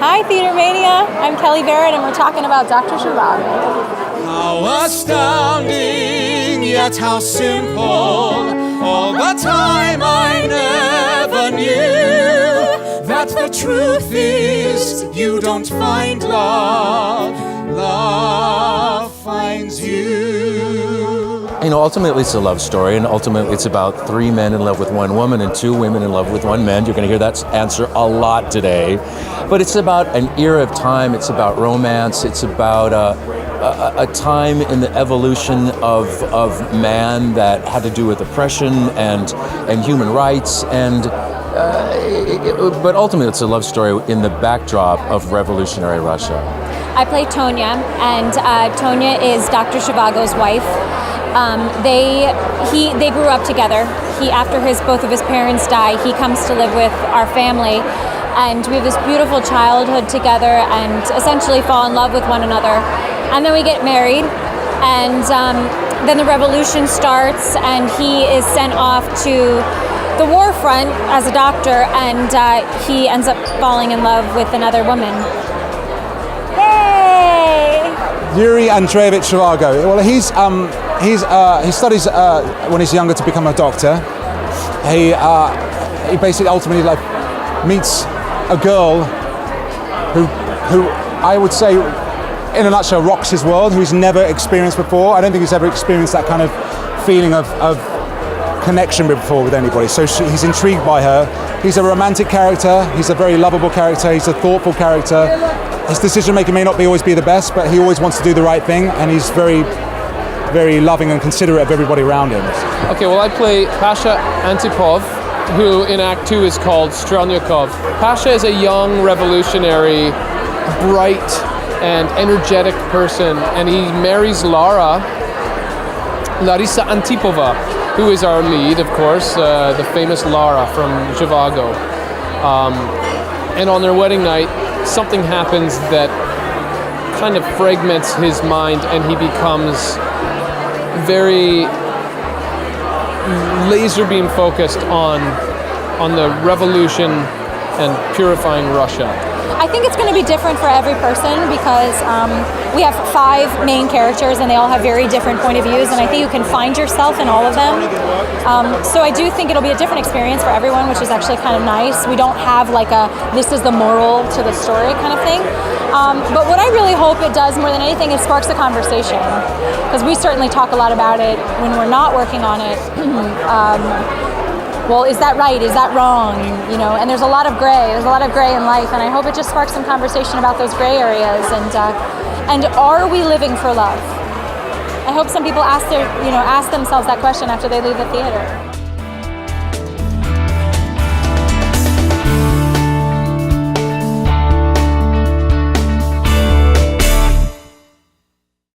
Hi, TheaterMania. I'm Kelli, Barrett, and we're talking about Doctor Zhivago. How astounding, yet how simple. All the time I never knew that the truth is you don't find love, love finds you. You know, ultimately it's a love story, and ultimately it's about 3 men in love with 1 woman and 2 women in love with 1 man. You're going to hear that answer a lot today. But it's about an era of time, it's about romance, it's about a time in the evolution of man that had to do with oppression and human rights, but ultimately it's a love story in the backdrop of revolutionary Russia. I play Tonia, and Tonia is Dr. Zhivago's wife. They grew up together. After both of his parents die, he comes to live with our family, and we have this beautiful childhood together and essentially fall in love with one another. And then we get married, and then the revolution starts, and he is sent off to the war front as a doctor, and he ends up falling in love with another woman. Yay! Yuri and Zhivago. Well, he studies when he's younger to become a doctor. He basically ultimately meets a girl who I would say, in a nutshell, rocks his world, who he's never experienced before. I don't think he's ever experienced that kind of feeling of connection before with anybody. So he's intrigued by her. He's a romantic character. He's a very lovable character. He's a thoughtful character. His decision making may not always be the best, but he always wants to do the right thing, and he's very, very loving and considerate of everybody around him. Okay, well, I play Pasha Antipov, who in Act 2 is called Strelnyakov. Pasha is a young, revolutionary, bright, and energetic person, and he marries Larissa Antipova, who is our lead, of course, the famous Lara from Zhivago. And on their wedding night, something happens that kind of fragments his mind, and he becomes very laser beam focused on the revolution and purifying Russia. I think it's going to be different for every person because we have 5 main characters and they all have very different point of views, and I think you can find yourself in all of them. So I do think it'll be a different experience for everyone, which is actually kind of nice. We don't have like this is the moral to the story kind of thing. But what I really hope it does more than anything is sparks a conversation, because we certainly talk a lot about it when we're not working on it. Well, is that right? Is that wrong? You know, and there's a lot of gray. There's a lot of gray in life, and I hope it just sparks some conversation about those gray areas. And are we living for love? I hope some people ask themselves that question after they leave the theater.